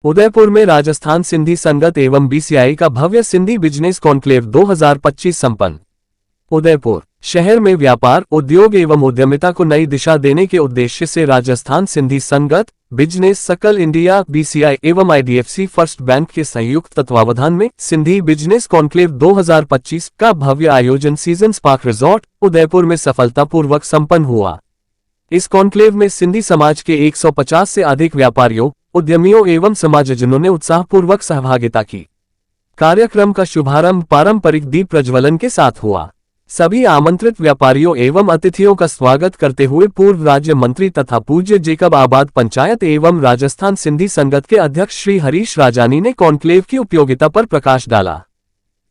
उदयपुर में राजस्थान सिंधी संगत एवं बीसीआई का भव्य सिंधी बिजनेस कॉन्क्लेव 2025 संपन्न। उदयपुर शहर में व्यापार, उद्योग एवं उद्यमिता को नई दिशा देने के उद्देश्य से राजस्थान सिंधी संगत, बिजनेस सर्कल इंडिया बीसीआई एवं आईडीएफसी फर्स्ट बैंक के संयुक्त तत्वावधान में सिंधी बिजनेस कॉन्क्लेव 2025 का भव्य आयोजन सीजन्स पार्क रिजॉर्ट उदयपुर में सफलतापूर्वक संपन्न हुआ। इस कॉन्क्लेव में सिंधी समाज के 150 से अधिक व्यापारियों, उद्यमियों एवं समाजजनों ने उत्साहपूर्वक सहभागिता की। कार्यक्रम का शुभारंभ पारंपरिक दीप प्रज्वलन के साथ हुआ। सभी आमंत्रित व्यापारियों एवं अतिथियों का स्वागत करते हुए पूर्व राज्य मंत्री तथा पूज्य जेकब आबाद पंचायत एवं राजस्थान सिंधी संगत के अध्यक्ष श्री हरीश राजानी ने कॉन्क्लेव की उपयोगिता पर प्रकाश डाला।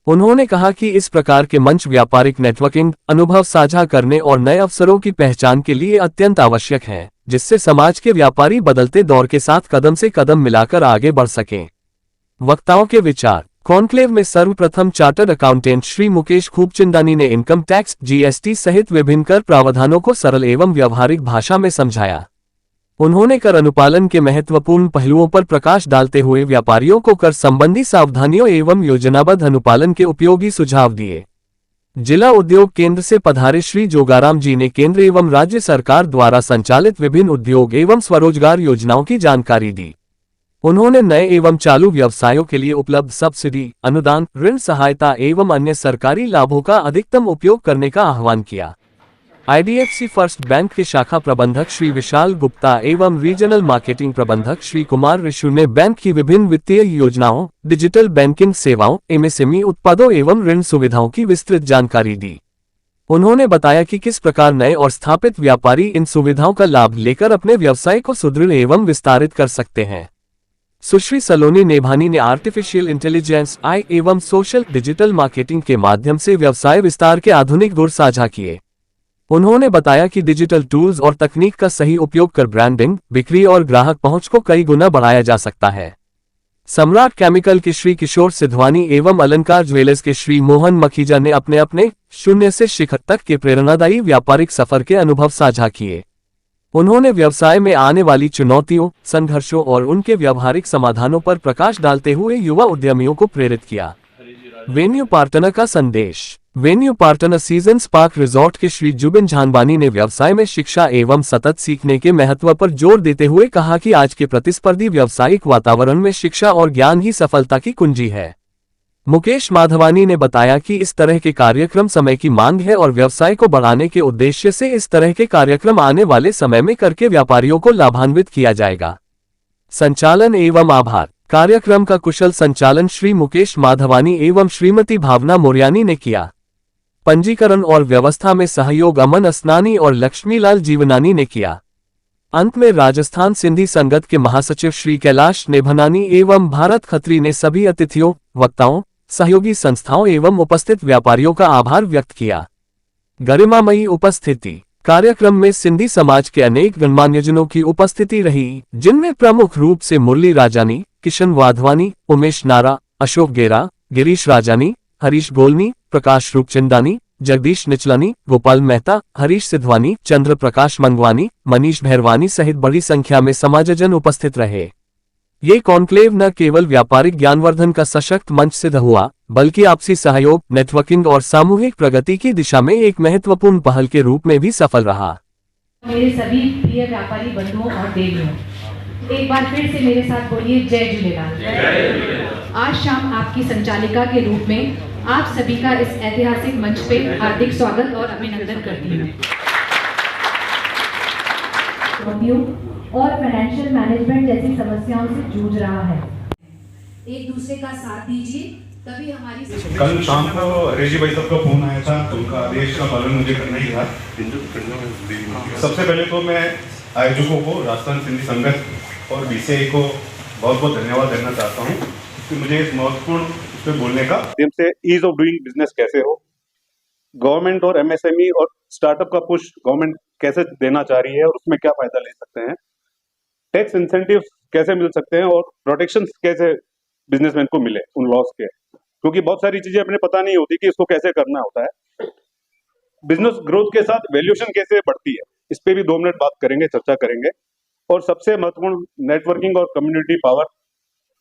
उन्होंने कहा कि इस प्रकार के मंच व्यापारिक नेटवर्किंग, अनुभव साझा करने और नए अवसरों की पहचान के लिए अत्यंत आवश्यक है, जिससे समाज के व्यापारी बदलते दौर के साथ कदम से कदम मिलाकर आगे बढ़ सकें। वक्ताओं के विचार। कॉन्क्लेव में सर्वप्रथम चार्टर्ड अकाउंटेंट श्री मुकेश खूबचंदानी ने इनकम टैक्स, जीएसटी सहित विभिन्न कर प्रावधानों को सरल एवं व्यवहारिक भाषा में समझाया। उन्होंने कर अनुपालन के महत्वपूर्ण पहलुओं पर प्रकाश डालते हुए व्यापारियों को कर संबंधी सावधानियों एवं योजनाबद्ध अनुपालन के उपयोगी सुझाव दिए। जिला उद्योग केंद्र से पधारे श्री जोगाराम जी ने केंद्र एवं राज्य सरकार द्वारा संचालित विभिन्न उद्योग एवं स्वरोजगार योजनाओं की जानकारी दी। उन्होंने नए एवं चालू व्यवसायों के लिए उपलब्ध सब्सिडी, अनुदान, ऋण सहायता एवं अन्य सरकारी लाभों का अधिकतम उपयोग करने का आह्वान किया। आईडीएफसी फर्स्ट बैंक के शाखा प्रबंधक श्री विशाल गुप्ता एवं रीजनल मार्केटिंग प्रबंधक श्री कुमार ऋषु ने बैंक की विभिन्न वित्तीय योजनाओं, डिजिटल बैंकिंग सेवाओं, एमएसएमई उत्पादों एवं ऋण सुविधाओं की विस्तृत जानकारी दी। उन्होंने बताया कि किस प्रकार नए और स्थापित व्यापारी इन सुविधाओं का लाभ लेकर अपने व्यवसाय को सुदृढ़ एवं विस्तारित कर सकते हैं। सुश्री सलोनी नेभानी ने आर्टिफिशियल इंटेलिजेंस, आई एवं सोशल डिजिटल मार्केटिंग के माध्यम से व्यवसाय विस्तार के आधुनिक गुर साझा किए। उन्होंने बताया कि डिजिटल टूल्स और तकनीक का सही उपयोग कर ब्रांडिंग, बिक्री और ग्राहक पहुंच को कई गुना बढ़ाया जा सकता है। सम्राट केमिकल के श्री किशोर सिधवानी एवं अलंकार ज्वेलर्स के श्री मोहन मखीजा ने अपने अपने शून्य से शिखर तक के प्रेरणादायी व्यापारिक सफर के अनुभव साझा किए। उन्होंने व्यवसाय में आने वाली चुनौतियों, संघर्षों और उनके व्यावहारिक समाधानों पर प्रकाश डालते हुए युवा उद्यमियों को प्रेरित किया। वेन्यू पार्टनर का संदेश। Venue partner seasons park resort के श्री जुबिन झानबानी ने व्यवसाय में शिक्षा एवं सतत सीखने के महत्व पर जोर देते हुए कहा कि आज के प्रतिस्पर्धी व्यावसायिक वातावरण में शिक्षा और ज्ञान ही सफलता की कुंजी है। मुकेश माधवानी ने बताया कि इस तरह के कार्यक्रम समय की मांग है और व्यवसाय को बढ़ाने के उद्देश्य से इस तरह के कार्यक्रम आने वाले समय में करके व्यापारियों को लाभान्वित किया जाएगा। संचालन एवं आभार। कार्यक्रम का कुशल संचालन श्री मुकेश माधवानी एवं श्रीमती भावना मोरियानी ने किया। पंजीकरण और व्यवस्था में सहयोग अमन असनानी और लक्ष्मीलाल जीवनानी ने किया। अंत में राजस्थान सिंधी संगत के महासचिव श्री कैलाश नेभनानी एवं भारत खत्री ने सभी अतिथियों, वक्ताओं, सहयोगी संस्थाओं एवं उपस्थित व्यापारियों का आभार व्यक्त किया। गरिमामयी उपस्थिति। कार्यक्रम में सिंधी समाज के अनेक गणमान्यजनों की उपस्थिति रही, जिनमें प्रमुख रूप से मुरली राजानी, किशन वाधवानी, उमेश नारा, अशोक गेरा, गिरीश राजानी, हरीश गोलनी, प्रकाश रूपचंदानी, जगदीश निचलानी, गोपाल मेहता, हरीश सिधवानी, चंद्र प्रकाश मंगवानी, मनीष भैरवानी सहित बड़ी संख्या में समाजजन उपस्थित रहे। ये कॉन्क्लेव न केवल व्यापारिक ज्ञानवर्धन का सशक्त मंच सिद्ध हुआ, बल्कि आपसी सहयोग, नेटवर्किंग और सामूहिक प्रगति की दिशा में एक महत्वपूर्ण पहल के रूप में भी सफल रहा। मेरे सभी प्रिय व्यापारी बंधुओं और देवियों, एक बार फिर से मेरे साथ बोलिए जय झूलेलाल। आज शाम आपकी संचालिका के रूप में आप सभी का इस ऐतिहासिक मंच पे हार्दिक स्वागत और अभिनंदन करती हूँ। और फाइनेंशियल मैनेजमेंट जैसी समस्याओं से जूझ रहा है। एक दूसरे का साथ दीजिए, तभी हमारी। कल शाम को रेजी भाई साहब का फोन आया था, तो उनका आदेश का पालन मुझे करना ही था। सबसे पहले तो मैं आयोजकों को, राजस्थान सिंधी संगत और बीसीआई को बहुत बहुत धन्यवाद देना चाहता हूँ कि मुझे इस महत्वपूर्ण इस पे बोलने का माध्यम से ईज ऑफ डूइंग बिजनेस कैसे हो, गवर्नमेंट और एमएसएमई और स्टार्टअप का पुश गवर्नमेंट कैसे देना चाह रही है और उसमें क्या फायदा ले सकते हैं, टैक्स इंसेंटिव कैसे मिल सकते हैं और प्रोटेक्शन कैसे बिजनेसमैन को मिले उन लॉस के, क्योंकि बहुत सारी चीजें अपने पता नहीं होती कि इसको कैसे करना होता है। बिजनेस ग्रोथ के साथ वैल्यूएशन कैसे बढ़ती है, इस पे भी 2 मिनट बात करेंगे, चर्चा करेंगे। और सबसे महत्वपूर्ण नेटवर्किंग और कम्युनिटी पावर,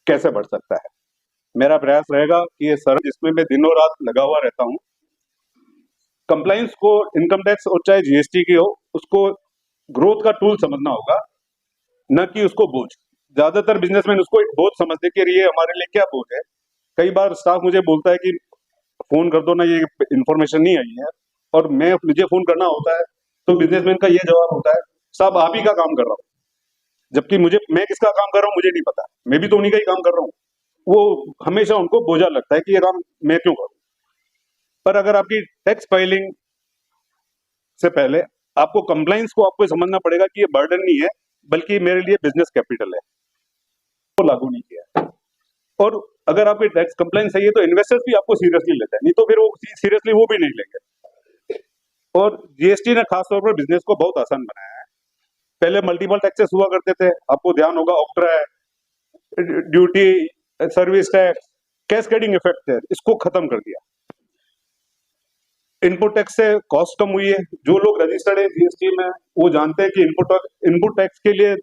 कैसे बढ़ सकता है। मेरा प्रयास रहेगा कि ये सर जिसमें मैं दिनों रात लगा हुआ रहता हूँ, कंप्लाइंस को इनकम टैक्स और चाहे जीएसटी की हो, उसको ग्रोथ का टूल समझना होगा, न कि उसको बोझ। ज्यादातर बिजनेसमैन उसको एक बोझ समझते कि ये हमारे लिए क्या बोझ है। कई बार स्टाफ मुझे बोलता है कि फोन कर दो ना, ये इन्फॉर्मेशन नहीं आई है, और मैं मुझे फोन करना होता है तो बिजनेसमैन का ये जवाब होता है, साहब आप ही का काम कर रहा हूँ, जबकि मैं किसका काम कर रहा हूँ मुझे नहीं पता, मैं भी तो उन्हीं का ही काम कर रहा हूँ। वो हमेशा उनको बोझा लगता है कि ये काम मैं क्यों करूं। पर अगर आपकी टैक्स फाइलिंग से पहले आपको कंप्लाइंस को आपको समझना पड़ेगा कि ये बर्डन नहीं है, बल्कि मेरे लिए बिजनेस कैपिटल है, वो लागू नहीं किया है। और अगर आपकी टैक्स कंप्लाइंस सही है तो इन्वेस्टर्स भी आपको सीरियसली लेते हैं, नहीं तो फिर वो सीरियसली वो भी नहीं लेंगे। और जीएसटी ने खासतौर पर बिजनेस को बहुत आसान बनाया है। पहले मल्टीपल टैक्सेस हुआ करते थे, आपको ध्यान होगा, ऑक्ट्रा, duty, service tax, cascading effect है, इसको खत्म कर दिया। इनपुट टैक्स से कॉस्ट कम हुई है। जो लोग रजिस्टर्ड है जीएसटी में वो जानते हैं कि इनपुट टैक्स के लिए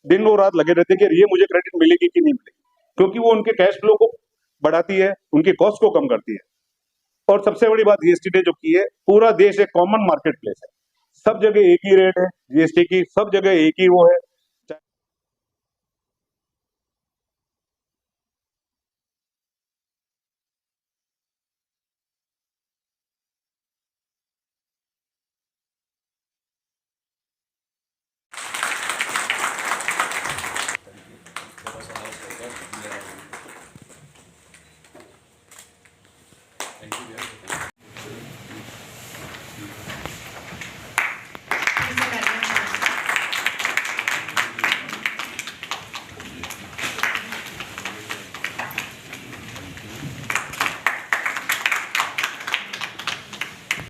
दिन और रात लगे रहते हैं कि ये मुझे क्रेडिट मिलेगी कि नहीं मिलेगी, क्योंकि वो उनके कैश फ्लो को बढ़ाती है, उनकी कॉस्ट को कम करती है। और सबसे बड़ी बात जीएसटी ने जो की है, पूरा देश एक कॉमन मार्केट प्लेस है, सब जगह एक ही रेट है जीएसटी की, सब जगह एक ही वो है।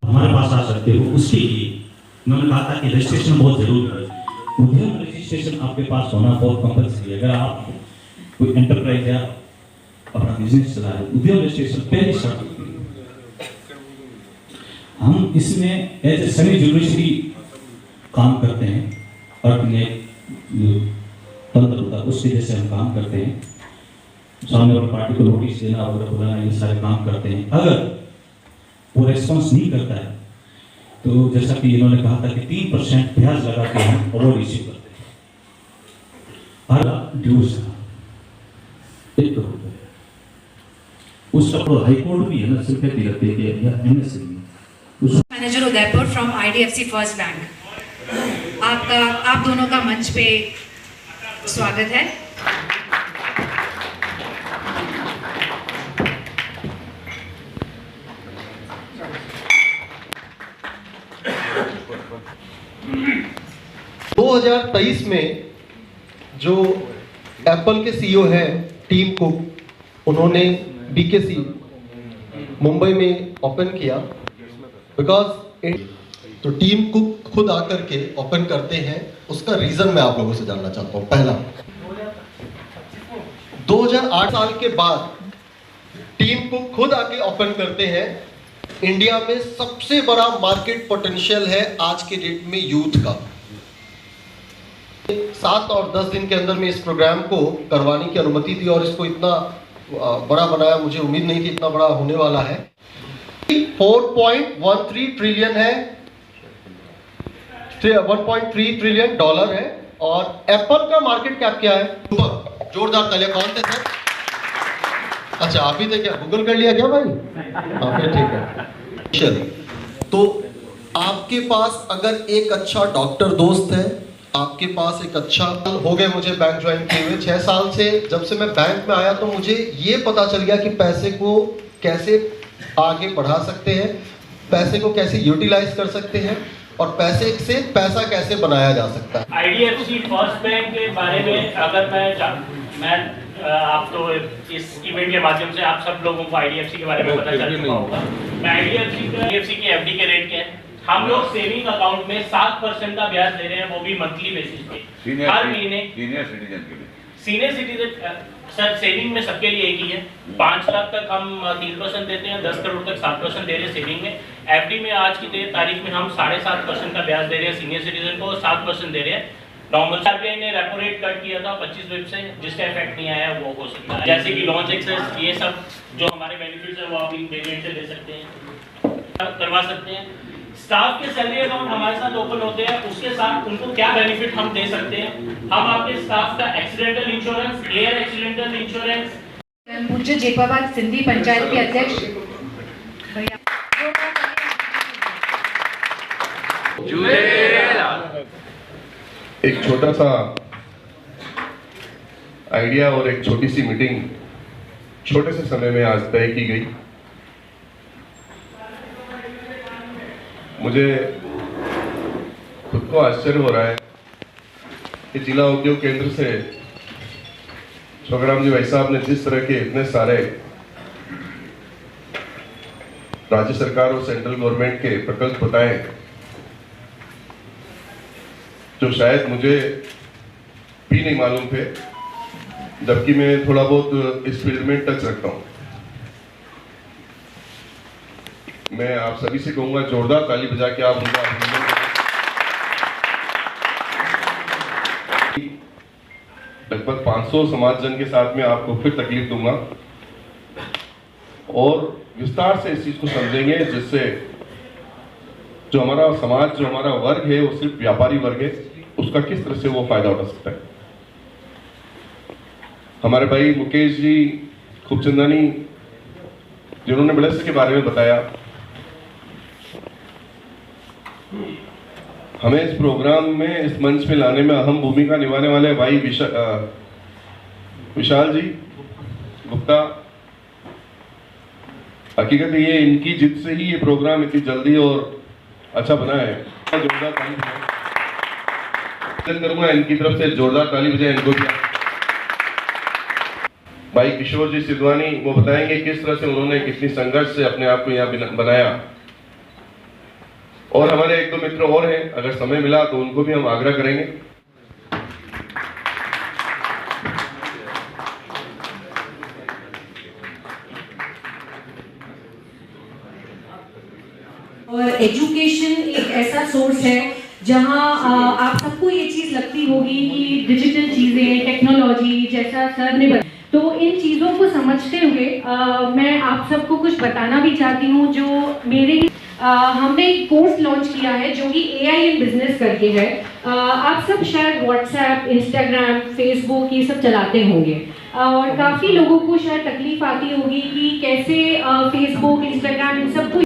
हमारे पास आ सकते हो, उसके लिए उन्होंने कहा था कि रजिस्ट्रेशन बहुत जरूरी है। उद्यम रजिस्ट्रेशन आपके पास होना बहुत कंपल्सरी है। अगर आप कोई एंटरप्राइज या अपना बिजनेस चला रहे, उद्यम रजिस्ट्रेशन पहली शर्त होती है। हम इसमें एज ए सेमी जुडिशरी काम करते हैं, और तंत्र होता है उसके जैसे हम काम करते हैं, सामने वाली पार्टी को नोटिस देना वगैरह बुलाना, ये सारे काम करते हैं। अगर वो रेस्पॉन्स नहीं करता है तो जैसा कि इन्होंने कहा था कि 3% ब्याज लगा के हम अवार्ड इश्यू करते हैं। हर ड्यूज 1 करोड़ रुपए, उसका तो हाईकोर्ट भी है ना, सिर्फ रहते हैं कि या MSc manager Udaipur from IDFC first bank. आप दोनों का मंच पे स्वागत है। दो 2023 में जो एप्पल के सीईओ हैं टीम कुक, उन्होंने बीकेसी मुंबई में ओपन किया। बिकॉज तो टीम कुक खुद आकर के ओपन करते हैं, उसका रीजन मैं आप लोगों से जानना चाहता हूं। पहला, 2008 साल के बाद टीम कुक खुद आके ओपन करते हैं। इंडिया में सबसे बड़ा मार्केट पोटेंशियल है आज के डेट में यूथ का। 7 और 10 दिन के अंदर में इस प्रोग्राम को करवाने की अनुमति दी, और इसको इतना बड़ा बनाया, मुझे उम्मीद नहीं थी इतना बड़ा होने वाला है। 4.13 ट्रिलियन है, 1.3 ट्रिलियन डॉलर है। और एप्पल का मार्केट कैप क्या है? जोरदार तालियां। कौन थे सर? अच्छा आप ही थे क्या? गूगल कर लिया क्या भाई? हाँ फिर ठीक है। तो आपके पास अगर एक अच्छा डॉक्टर दोस्त है, आपके पास एक अच्छा, हो गए मुझे बैंक ज्वाइन किए हुए 6 साल से। जब से मैं बैंक में आया तो मुझे ये पता चल गया कि पैसे को कैसे आगे बढ़ा सकते हैं, पैसे को कैसे यूटिलाइज कर सकते हैं, और पैसे से पैसा कैसे बनाया जा सकता है। आईडीएफसी फर्स्ट बैंक के बारे में अगर मैं आप तो इस इवेंट के माध्यम से आप सब लोगों को आईडीएफसी के बारे में पता चल चुका होगा। मैं आईडीएफसी की एफडी के रेट क्या है? हम लोग सेविंग अकाउंट में 7% का ब्याज दे रहे हैं, वो भी मंथली बेसिस पे हर महीने। सीनियर सिटीजन सर सेविंग में सबके लिए एक ही है। 5 लाख तक हम 3% देते हैं, 10 करोड़ तक 7% दे रहे हैं सेविंग में। एफडी में आज की तारीख में हम 7.5% का ब्याज दे रहे हैं सीनियर सिटीजन को, 7% दे रहे हैं। नॉर्मल आरबीआई ने रेपो रेट कट किया था 25 बिप से, जिसका इफेक्ट नहीं आया वो हो सकता है, जैसे कि लॉन्च एक्सेस, ये सब जो हमारे बेनिफिट्स है वो आप वेरिएंट से ले सकते हैं, करवा सकते हैं। स्टाफ के सैलरी अकाउंट हमारे साथ ओपन होते हैं, उसके साथ उनको क्या बेनिफिट हम दे सकते हैं, हम आपके स्टाफ का accidental insurance, air accidental insurance. पूज्य जेपाबाद सिंधी पंचायत के अध्यक्ष भैया एक छोटा सा आइडिया और एक छोटी सी मीटिंग छोटे से समय में आज तय की गई। मुझे खुद को आश्चर्य हो रहा है कि जिला उद्योग केंद्र से छोगराम जी भाई साहब ने जिस तरह के इतने सारे राज्य सरकार और सेंट्रल गवर्नमेंट के प्रकल्प बताए, जो शायद मुझे भी नहीं मालूम थे, जबकि मैं थोड़ा बहुत इस फील्ड में टच रखता हूं। मैं आप सभी से कहूंगा, जोरदार ताली बजा के आप उनका अभिनंदन करें। लगभग 500 समाजजन के साथ में आपको फिर तकलीफ दूंगा और विस्तार से इस चीज को समझेंगे, जिससे जो हमारा समाज, जो हमारा वर्ग है, वो सिर्फ व्यापारी वर्ग है, उसका किस तरह से वो फायदा उठा सकता है। हमारे भाई मुकेश जी खूबचंदानी जिन्होंने ब्लेस के बारे में बताया, हमें इस प्रोग्राम में, इस मंच में लाने में अहम भूमिका निभाने वाले भाई विशाल जी गुप्ता, हकीकत ये इनकी जिद से ही ये प्रोग्राम इतनी जल्दी और अच्छा बना है। जोरदार ताली करूंगा इनकी तरफ से, जोरदार ताली बजाए इनको भी। भाई किशोर जी सिद्धवानी वो बताएंगे किस तरह से उन्होंने कितनी संघर्ष से अपने आप को यहाँ बनाया। और हमारे एक दो मित्र और हैं, अगर समय मिला तो उनको भी हम आग्रह करेंगे। और एजुकेशन एक ऐसा सोर्स है जहां आप सबको ये चीज लगती होगी कि डिजिटल चीजें, टेक्नोलॉजी, जैसा सर ने बताया, तो इन चीजों को समझते हुए मैं आप सबको कुछ बताना भी चाहती हूँ। जो मेरे हमने एक कोर्स लॉन्च किया है जो कि AI इन बिजनेस करके है। आप सब शायद व्हाट्सएप, इंस्टाग्राम, फेसबुक ये सब चलाते होंगे और काफ़ी लोगों को शायद तकलीफ आती होगी कि कैसे फेसबुक, इंस्टाग्राम इन सबको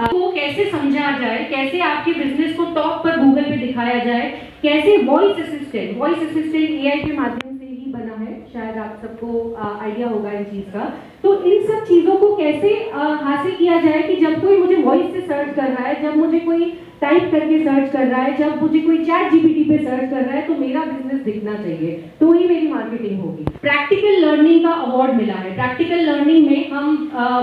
को कैसे समझा जाए, कैसे आपके बिजनेस को टॉप पर गूगल पे दिखाया जाए, कैसे वॉइस असिस्टेंट AI के माध्यम से ही बना है, शायद आप सबको आइडिया होगा इन चीज का। तो इन सब चीजों को कैसे हासिल किया जाए कि जब कोई मुझे वॉइस से सर्च कर रहा है, जब मुझे कोई टाइप करके सर्च कर रहा है, जब मुझे कोई चैट GPT पे सर्च कर रहा है, तो मेरा बिजनेस दिखना चाहिए, तो ही मेरी मार्केटिंग होगी। प्रैक्टिकल लर्निंग का अवार्ड मिला है। प्रैक्टिकल लर्निंग में हम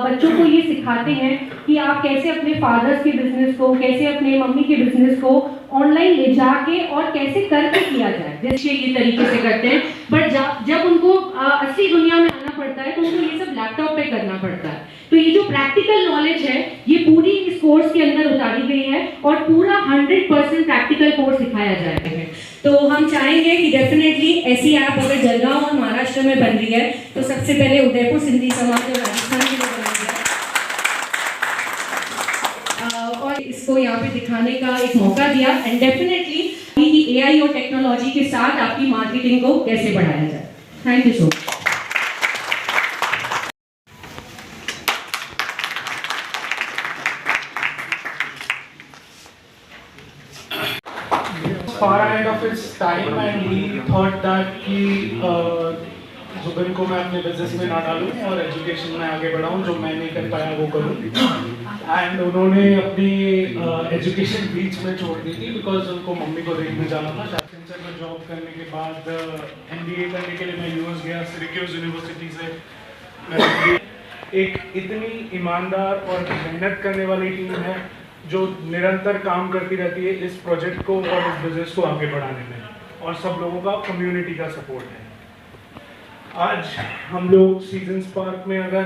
बच्चों को ये सिखाते हैं कि आप कैसे अपने फादर्स के बिजनेस को, कैसे अपने मम्मी के बिजनेस को ऑनलाइन ले जाके और कैसे करके किया जाए, जैसे ये तरीके से करते हैं। बट जब उनको असली दुनिया में आना पड़ता है तो उनको ये सब लैपटॉप पे करना पड़ता है। तो ये जो प्रैक्टिकल नॉलेज है ये पूरी इस कोर्स के अंदर उतारी गई है और पूरा 100% प्रैक्टिकल कोर्स सिखाया जाएगा है। तो हम चाहेंगे कि डेफिनेटली ऐसी ऐप अगर जलगांव और महाराष्ट्र में बन रही है तो सबसे पहले उदयपुर सिंधी समाज और राजस्थान के लिए बनाई जाए और इसको यहाँ पे दिखाने का एक मौका दिया। एंड डेफिनेटली AI और टेक्नोलॉजी के साथ आपकी मार्केटिंग को कैसे बढ़ाया जाए। Thank you so much. far ahead of its time and he thought that कि जुबन को मैं अपने बिजनेस में ना डालूं और एजुकेशन में आगे बढ़ाऊं, जो मैं नहीं कर पाया वो करूं। एंड उन्होंने अपनी एजुकेशन बीच में छोड़ दी थी बिकॉज उनको मम्मी को देखने जाना था। सेंटर में जॉब करने के बाद MBA करने के लिए मैं US गया, सिरक्यूज यूनिवर्सिटी से। एक इतनी ईमानदार और मेहनत करने वाली टीम है जो निरंतर काम करती रहती है इस प्रोजेक्ट को और इस बिजनेस को आगे बढ़ाने में, और सब लोगों का, कम्युनिटी का सपोर्ट है। आज हम लोग सीजन्स पार्क में अगर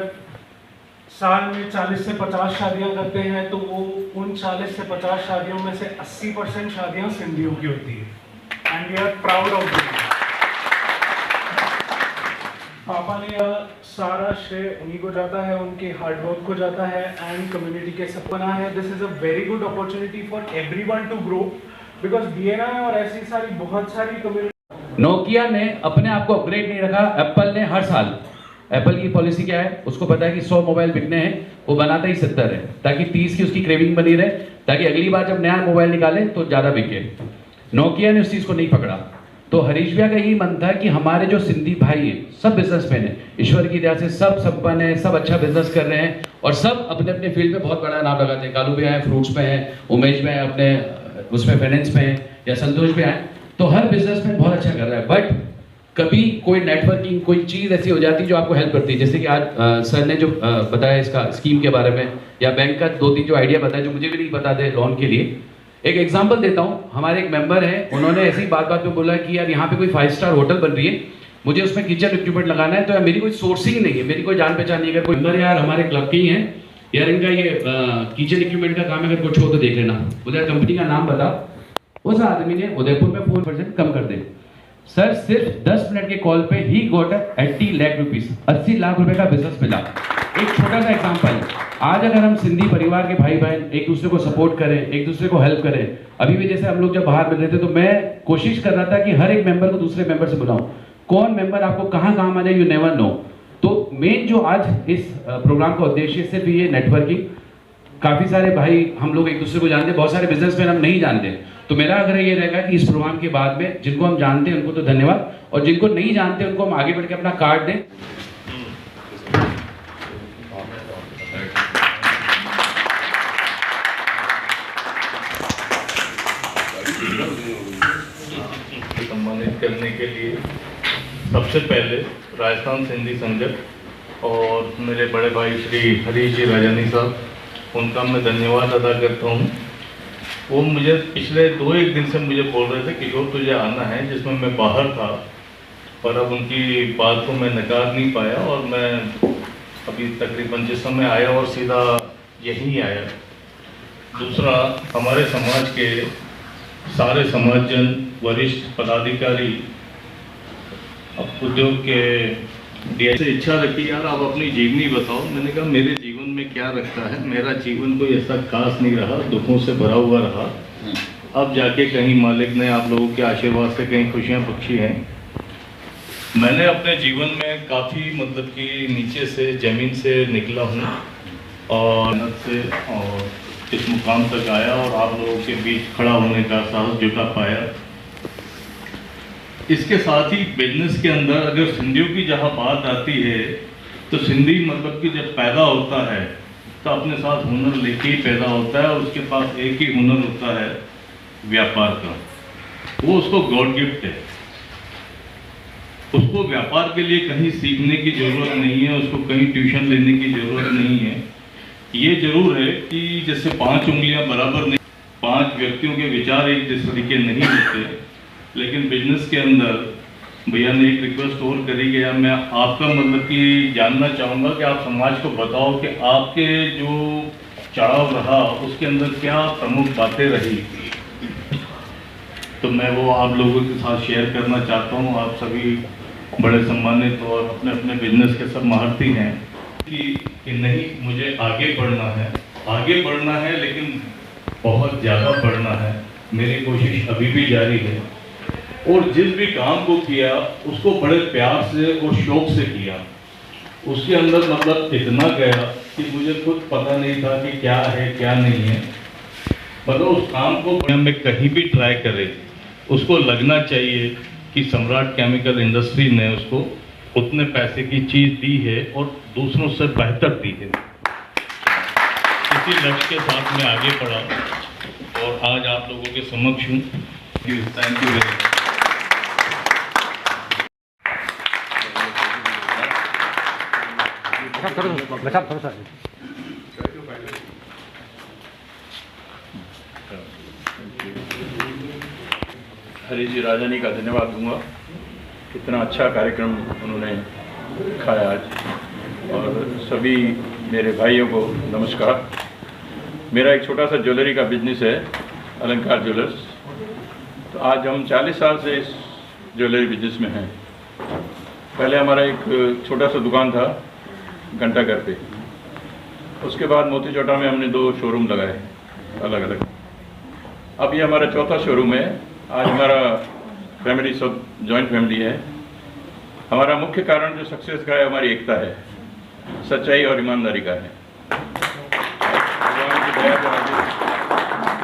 साल में 40 से 50 शादियां करते हैं, तो वो उन 40 से 50 शादियों में से 80% शादियां सिंधियों की होती है and we are proud of it. पापा ने यह सारा श्रेय उन्हीं को जाता है, उनके हार्डवर्क को जाता है एंड कम्युनिटी के सपना है। This is a very good opportunity for everyone to grow because BNI और ऐसी सारी बहुत सारी कम्युनिटी। नोकिया ने अपने आप को अपग्रेड नहीं रखा, एप्पल ने हर साल, एप्पल की पॉलिसी क्या है, उसको पता है कि 100 मोबाइल बिकने हैं, वो बनाता ही 70 है ताकि 30 की उसकी क्रेविंग बनी रहे, ताकि अगली बार जब नया मोबाइल निकाले तो ज़्यादा बिके। नोकिया ने उस चीज़ को नहीं पकड़ा। तो हरीश भैया का यही मन था कि हमारे जो सिंधी भाई हैं सब बिजनेसमैन हैं, ईश्वर की दया से सब संपन्न हैं, सब अच्छा बिजनेस कर रहे हैं और सब अपने अपने फील्ड में बहुत बड़ा नाम लगाते हैं। कालू भैया हैं फ्रूट्स में हैं, उमेश में अपने उसमें फाइनेंस में हैं, या संतोष भी हैं। तो हर बिजनेसमैन बहुत अच्छा कर रहा है, बट कभी कोई नेटवर्किंग कोई चीज़ ऐसी हो जाती है जो आपको हेल्प करती है। जैसे कि आज सर ने जो बताया इसका स्कीम के बारे में, या बैंक का 2-3 जो आइडिया बताया जो मुझे भी नहीं पता थे लोन के लिए। एक एग्जांपल देता हूँ, हमारे एक मेंबर हैं, उन्होंने ऐसी बात में बोला कि यार यहाँ पे कोई 5 स्टार होटल बन रही है, मुझे उसमें किचन इक्विपमेंट लगाना है, तो यार मेरी कोई सोर्सिंग नहीं है, मेरी कोई जान पहचान नहीं है। कोई मेंबर यार हमारे क्लब के ही हैं, यार इनका ये किचन इक्विपमेंट का काम है, अगर कुछ हो तो देख लेना। उधर कंपनी का नाम बता। उस आदमी ने उदयपुर में 4% कम कर दे सर, सिर्फ 10 मिनट के कॉल पे he got 80 lakh rupees, 80 lakh रुपए का बिजनेस मिला। एक छोटा सा एग्जांपल, आज अगर हम सिंधी परिवार के भाई बहन एक दूसरे को सपोर्ट करें, एक दूसरे को हेल्प करें, अभी भी जैसे हम लोग जब बाहर मिल रहे थे तो मैं कोशिश कर रहा था कि हर एक मेंबर को दूसरे मेंबर से बुलाऊं, कौन मेंबर आपको कहाँ काम आ जाए, यू नेवर नो। तो मेन जो आज इस प्रोग्राम का उद्देश्य सिर्फ ये नेटवर्किंग। काफ़ी सारे भाई हम लोग एक दूसरे को जानते हैं, बहुत सारे बिजनेसमैन हम नहीं जानते, तो मेरा आग्रह ये रहेगा कि इस प्रोग्राम के बाद में जिनको हम जानते हैं उनको तो धन्यवाद, और जिनको नहीं जानते उनको हम आगे बढ़ के अपना कार्ड दें। सम्मानित करने के लिए सबसे पहले राजस्थान सिंधी संगत और मेरे बड़े भाई श्री हरीश जी राजानी साहब, उनका मैं धन्यवाद अदा करता हूँ। वो मुझे पिछले 2-1 दिन से मुझे बोल रहे थे किशोर तुझे आना है, जिसमें मैं बाहर था, पर अब उनकी बात को मैं नकार नहीं पाया और मैं अभी तकरीबन जिस समय आया और सीधा यहीं आया। दूसरा, हमारे समाज के सारे समाजजन, वरिष्ठ पदाधिकारी, उद्योग के DI से इच्छा रखी यार आप अपनी जीवनी बताओ। मैंने कहा मेरे जीवन में क्या रखता है, मेरा जीवन कोई ऐसा खास नहीं रहा, दुखों से भरा हुआ रहा। अब जाके कहीं मालिक ने आप लोगों के आशीर्वाद से कहीं खुशियाँ बख्शी हैं। मैंने अपने जीवन में काफ़ी मतलब कि नीचे से ज़मीन से निकला हूँ और मेहनत से और इस मुकाम तक आया और आप लोगों के बीच खड़ा होने का साहस जुटा पाया। इसके साथ ही बिजनेस के अंदर अगर सिंधियों की जहाँ बात आती है तो सिंधी मतलब कि जब पैदा होता है तो अपने साथ हुनर लेके ही पैदा होता है और उसके पास एक ही हुनर होता है व्यापार का। वो उसको गॉड गिफ्ट है, उसको व्यापार के लिए कहीं सीखने की ज़रूरत नहीं है, उसको कहीं ट्यूशन लेने की ज़रूरत नहीं है। ये जरूर है कि जैसे 5 उंगलियां बराबर नहीं, 5 व्यक्तियों के विचार एक जिस तरीके नहीं होते, लेकिन बिजनेस के अंदर भैया ने एक रिक्वेस्ट और करी गया। मैं आपका मतलब कि जानना चाहूँगा कि आप समाज को बताओ कि आपके जो चढ़ाव रहा उसके अंदर क्या प्रमुख बातें रही, तो मैं वो आप लोगों के साथ शेयर करना चाहता हूँ। आप सभी बड़े सम्मानित और अपने अपने बिजनेस के सब महारथी हैं कि नहीं मुझे आगे बढ़ना है लेकिन बहुत ज़्यादा बढ़ना है। मेरी कोशिश अभी भी जारी है और जिस भी काम को किया उसको बड़े प्यार से और शौक से किया। उसके अंदर मतलब इतना गया कि मुझे खुद पता नहीं था कि क्या है क्या नहीं है। मतलब उस काम को में कहीं भी ट्राई करे उसको लगना चाहिए कि सम्राट केमिकल इंडस्ट्री ने उसको उतने पैसे की चीज़ दी है और दूसरों से बेहतर दी है। इसी लक्ष्य के साथ मैं आगे बढ़ा और आज आप लोगों के समक्ष हूँ। Thank you very much. Harish ji Rajani का धन्यवाद दूंगा, कितना अच्छा कार्यक्रम उन्होंने दिखाया आज। और सभी मेरे भाइयों को नमस्कार। मेरा एक छोटा सा ज्वेलरी का बिजनेस है, अलंकार ज्वेलर्स। तो आज हम 40 साल से इस ज्वेलरी बिजनेस में हैं। पहले हमारा एक छोटा सा दुकान था घंटाघर पे, उसके बाद मोती चौटा में हमने 2 शोरूम लगाए अलग अलग। अब ये हमारा चौथा शोरूम है। आज हमारा फैमिली सब जॉइंट फैमिली है। हमारा मुख्य कारण जो सक्सेस का है हमारी एकता है, सच्चाई और ईमानदारी का है। भगवान की दया से आज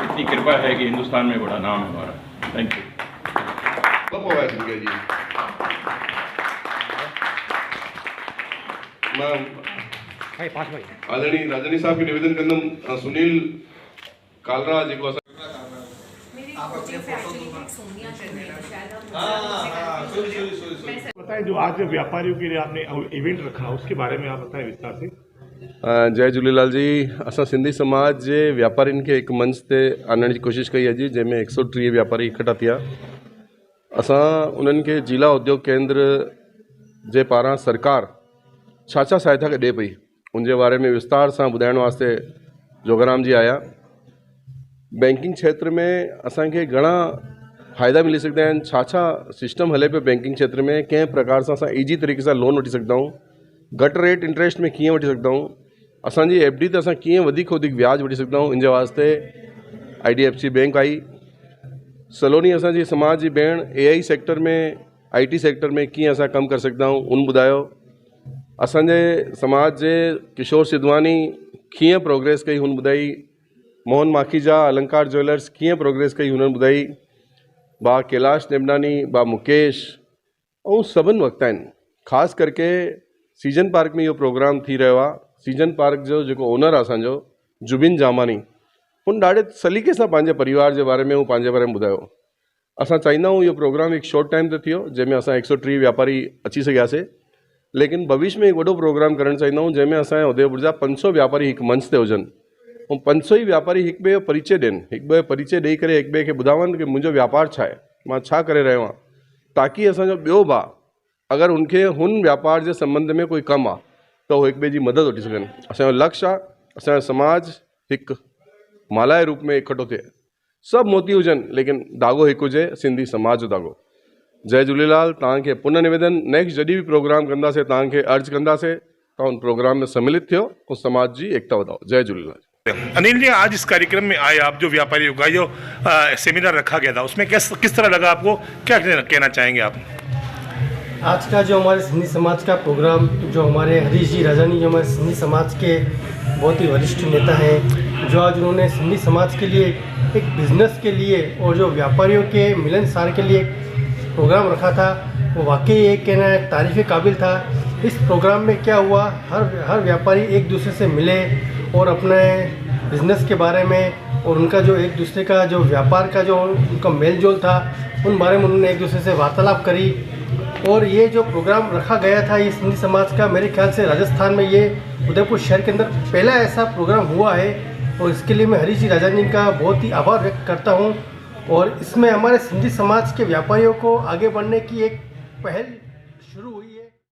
इतनी कृपा है कि हिंदुस्तान में बड़ा नाम है हमारा। Thank you. आदरणीय राजानी साहब के निवेदन कंदम सुनील कालरा जी को बताएं, जो आज व्यापारियों के लिए आपने इवेंट रखा उसके बारे में आप बताएं विस्तार से। जय झूलेलाल जी। असां सिंधी समाज जे व्यापारियुनि खे हिकु मंच ते आणण जी कोशिशि कई आहे जी, जंहिंमें 130 व्यापारी इकट्ठा थिया। असां उन्हनि खे जिला उद्योग केंद्र जे पारां सरकार छा सहायता ॾिए पई उनजे बारे में विस्तार सां ॿुधाइण वास्ते जोगाराम जी आया। बैंकिंग क्षेत्र में असांखे घणा फ़ाइदा मिली सघंदा आहिनि, छा सिस्टम हले पियो बैंकिंग क्षेत्र में, कंहिं प्रकार सां असां ईजी तरीक़े सां लोन वठी सघंदा आहियूं, घटि रेट इंट्रेस्ट में कीअं वठी सघंदा आहियूं, असांजी FD ते असां कीअं वधीक व्याज वठी सघंदा आहियूं। इन जे वास्ते IDFC बैंक आई। सलोनी असांजी समाज जी भेण AI सेक्टर में, IT सेक्टर में कीअं असां कमु करे सघंदा आहियूं उन ॿुधायो। असांजे समाज जे किशोर सिधवानी कीअं प्रोग्रेस कई हुन ॿुधाई। मोहन माखीजा अलंकार ज्वेलर्स कीअं प्रोग्रेस कई हुननि ॿुधाई। बा कैलाश नेमनानी, बा मुकेश ऐं सभिनि वक़्तु आहिनि। ख़ासि करके सीजन पार्क में इहो प्रोग्राम थी रहियो आहे। सीजन पार्क जो जेको ओनर आहे असांजो जुबिन जामानी, हुन ॾाढे सलीक़े सां पंहिंजे परिवार जे बारे में ऐं पंहिंजे बारे में ॿुधायो। असां चाहींदा आहियूं इहो प्रोग्राम हिकु शॉर्ट टाइम ते थियो, जंहिंमें असां 130 व्यापारी अची सघियासीं, लेकिन भविष्य में हिकु वॾो प्रोग्राम करणु चाहींदा आहियूं, जंहिंमें असांजे उदयपुर जा 500 व्यापारी हिकु मंच ते हुजनि ऐं 500 ई व्यापारी हिकु ॿिए जो परिचय ॾियनि, हिकु ॿिए जो परिचय ॾेई करे हिकु ॿिए खे ॿुधावनि कि मुंहिंजो व्यापार छा आहे, मां छा करे रहियो आहियां, ताकी असांजो ॿियो भाउ अगरि उनखे हुन व्यापार जे संबंध में कोई कमु आहे त उहो हिकु ॿिए जी मदद वठी सघनि। असांजो लक्ष्य आहे असांजो समाज हिकु माला जे रूप में इकठो थिए, सभु मोती हुजनि लेकिन धाॻो हिकु हुजे, सिंधी समाज जो धाॻो। जय झूलेलाल। तव्हांखे पुनः निवेदन, नेक्स्ट जॾहिं भी प्रोग्राम कंदासीं तव्हांखे अर्ज कंदासीं तव्हां उन प्रोग्राम में सम्मिलित थियो और समाज जी एकता वधाओ। जय झूलेलाल। अनिल जी, आज इस कार्यक्रम में आए आप, जो व्यापारी होगा जो सेमिनार रखा गया था, उसमें किस तरह लगा आपको, क्या कहना चाहेंगे आप? आज का जो हमारे सिंधी समाज का प्रोग्राम, जो हमारे हरीश जी राजानी जो हमारे सिंधी समाज के बहुत ही वरिष्ठ नेता हैं, जो आज उन्होंने सिंधी समाज के लिए एक बिजनेस के लिए और जो व्यापारियों के मिलनसार के लिए प्रोग्राम रखा था, वो वाकई एक कहना तारीफ़ काबिल था। इस प्रोग्राम में क्या हुआ, हर व्यापारी एक दूसरे से मिले और अपने बिजनेस के बारे में और उनका जो एक दूसरे का जो व्यापार का जो उनका मेल जोल था उन बारे में उन्होंने एक दूसरे से वार्तालाप करी। और ये जो प्रोग्राम रखा गया था ये सिंधी समाज का, मेरे ख्याल से राजस्थान में ये उदयपुर शहर के अंदर पहला ऐसा प्रोग्राम हुआ है और इसके लिए मैं हरीश जी राजानी का बहुत ही आभार व्यक्त करता हूँ। और इसमें हमारे सिंधी समाज के व्यापारियों को आगे बढ़ने की एक पहल